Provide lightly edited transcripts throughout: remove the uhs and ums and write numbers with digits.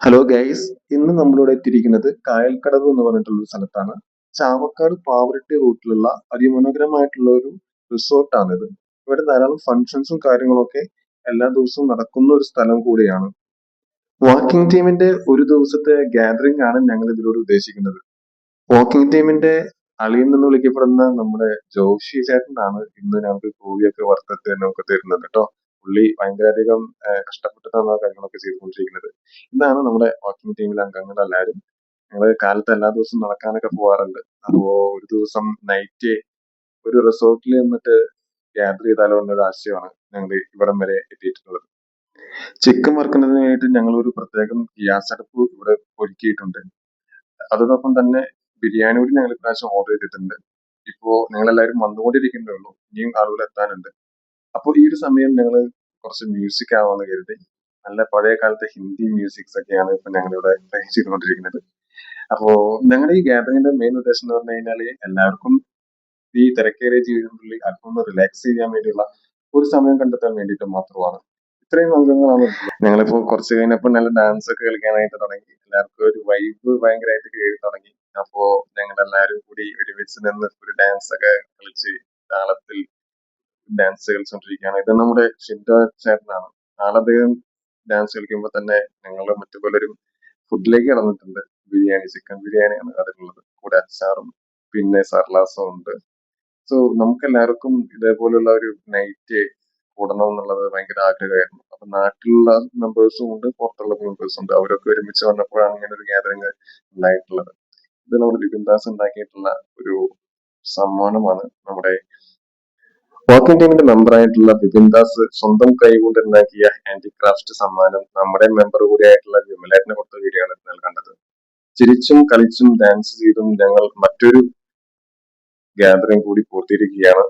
Hello guys, ഇന്ന് നമ്മളിവിടെ എത്തിയിരിക്കുന്നത് കായൽക്കടവ് എന്ന് പറഞ്ഞിട്ടുള്ള ഒരു സ്ഥലത്താണ്. ചാവക്കാട് പാവറട്ടി റൂട്ടിലുള്ള അതിമനോഹരമായിട്ടുള്ള ഒരു റിസോർട്ടാണിത്. ഇവിടെ ധാരാളം ഫങ്ഷൻസും കാര്യങ്ങളൊക്കെ എല്ലാ ദിവസവും നടക്കുന്ന ഒരു സ്ഥലം കൂടിയാണ്. വാക്കിംഗ് ടീമിന്റെ ഒരു ദിവസത്തെ ഗാദറിംഗ് ആണ് ഞങ്ങൾ ഇതിലൂടെ ഉദ്ദേശിക്കുന്നത്. വാക്കിംഗ് ടീമിന്റെ അളിയൻ എന്ന് വിളിക്കപ്പെടുന്ന നമ്മുടെ ജോഷി ചേട്ടനാണ് ഇന്ന് ഞങ്ങൾക്ക് കൂലിയൊക്കെ വറുത്തിട്ട് നമുക്ക് തരുന്നത് കേട്ടോ. പുള്ളി ഭയങ്കരധികം കഷ്ടപ്പെട്ടിട്ടാണ് ആ കാര്യങ്ങളൊക്കെ ചെയ്തുകൊണ്ടിരിക്കുന്നത്. ഇതാണ് നമ്മുടെ വാക്കിംഗ് ടീമിലെ അംഗങ്ങളെല്ലാവരും. ഞങ്ങള് കാലത്ത് എല്ലാ ദിവസവും നടക്കാനൊക്കെ പോവാറുണ്ട്. അപ്പോ ഒരു ദിവസം നൈറ്റ് ഒരു റിസോർട്ടിൽ നിന്നിട്ട് യാത്ര ചെയ്താലോ എന്നൊരു ആശയമാണ് ഞങ്ങൾ ഇവിടം വരെ എത്തിയിട്ടുള്ളത്. ചിക്കൻ വറുക്കുന്നതിന് വേണ്ടിയിട്ട് ഞങ്ങൾ ഒരു പ്രത്യേകം ഗ്യാസ് അടുപ്പ് ഇവിടെ ഒരുക്കിയിട്ടുണ്ട്. അതോടൊപ്പം തന്നെ ബിരിയാണി കൂടി ഞങ്ങൾ ഇപ്രാവശ്യം ഓർഡർ ചെയ്തിട്ടുണ്ട്. ഇപ്പോ ഞങ്ങളെല്ലാവരും വന്നുകൊണ്ടിരിക്കുന്നേ ഉള്ളൂ. ഇനിയും ആളുകൾ എത്താനുണ്ട്. അപ്പോൾ ഈ ഒരു സമയം ഞങ്ങൾ കുറച്ച് മ്യൂസിക് ആവാമെന്ന് കരുതി. നല്ല പഴയ കാലത്തെ ഹിന്ദി മ്യൂസിക്സ് ഒക്കെയാണ് ഇപ്പൊ ഞങ്ങളിവിടെ പ്ലേ ചെയ്തുകൊണ്ടിരിക്കുന്നത്. അപ്പോ ഞങ്ങളുടെ ഈ ഗാദറിംഗിന്റെ മെയിൻ ഉദ്ദേശം എന്ന് പറഞ്ഞു കഴിഞ്ഞാൽ എല്ലാവർക്കും ഈ തിരക്കേറിയ ജീവിതത്തിനുള്ളിൽ അല്പം ഒന്ന് റിലാക്സ് ചെയ്യാൻ വേണ്ടിയുള്ള ഒരു സമയം കണ്ടെത്താൻ വേണ്ടിയിട്ട് മാത്രമാണ്. ഇത്രയും അംഗങ്ങളാണ് ഞങ്ങളിപ്പോ കുറച്ച് കഴിഞ്ഞപ്പോൾ നല്ല ഡാൻസ് ഒക്കെ കളിക്കാനായിട്ട് തുടങ്ങി. എല്ലാവർക്കും ഒരു വൈബ് ഭയങ്കരമായിട്ട് കയറി തുടങ്ങി. അപ്പോ ഞങ്ങൾ എല്ലാവരും കൂടി ഒരുമിച്ച് നിന്ന് ഒരു ഡാൻസ് ഒക്കെ കളിച്ച് താളത്തിൽ ഡാൻസ് കളിച്ചുകൊണ്ടിരിക്കുകയാണ്. ഇത് നമ്മുടെ ഷിൻഡോ ചേട്ടനാണ്. ആളദ്ദേഹം ഡാൻസ് കളിക്കുമ്പോൾ തന്നെ ഞങ്ങൾ മറ്റു പലരും ഫുഡിലേക്ക് കടന്നിട്ടുണ്ട്. ബിരിയാണി, ചിക്കൻ ബിരിയാണിയാണ് അതിലുള്ളത്. കൂടെ അച്ചാറും പിന്നെ സർലാസും ഉണ്ട്. സോ നമുക്ക് എല്ലാവർക്കും ഇതേപോലുള്ള ഒരു നൈറ്റ് കൂടണം എന്നുള്ളത് ഭയങ്കര ആഗ്രഹമായിരുന്നു. അപ്പൊ നാട്ടിലുള്ള മെമ്പേഴ്സും ഉണ്ട്, പുറത്തുള്ള മെമ്പേഴ്സും ഉണ്ട്. അവരൊക്കെ ഒരുമിച്ച് വന്നപ്പോഴാണ് ഇങ്ങനെ ഒരു ഗ്യാതറിംഗ് ഉണ്ടായിട്ടുള്ളത്. ഇത് നമ്മുടെ ബിപിൻ ദാസ് ഉണ്ടാക്കിയിട്ടുള്ള ഒരു സമ്മാനമാണ്. നമ്മുടെ വാക്കിംഗ് ടീമിന്റെ മെമ്പറായിട്ടുള്ള ബിപിൻ ദാസ് സ്വന്തം കൈകൊണ്ട് ഉണ്ടാക്കിയ ഹാൻഡിക്രാഫ്റ്റ് സമ്മാനം നമ്മുടെ മെമ്പർ കൂടിയായിട്ടുള്ള വിമലേട്ടനെ കൊടുത്ത വീഡിയോ ആണ് നിങ്ങൾ കണ്ടത്. ചിരിച്ചും കളിച്ചും ഡാൻസ് ചെയ്തും ഞങ്ങൾ മറ്റൊരു ഗ്യാതറിംഗ് കൂടി പൂർത്തീകരിക്കുകയാണ്.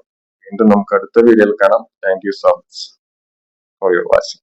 വീണ്ടും നമുക്ക് അടുത്ത വീഡിയോയിൽ കാണാം. Thank you so much for your watching.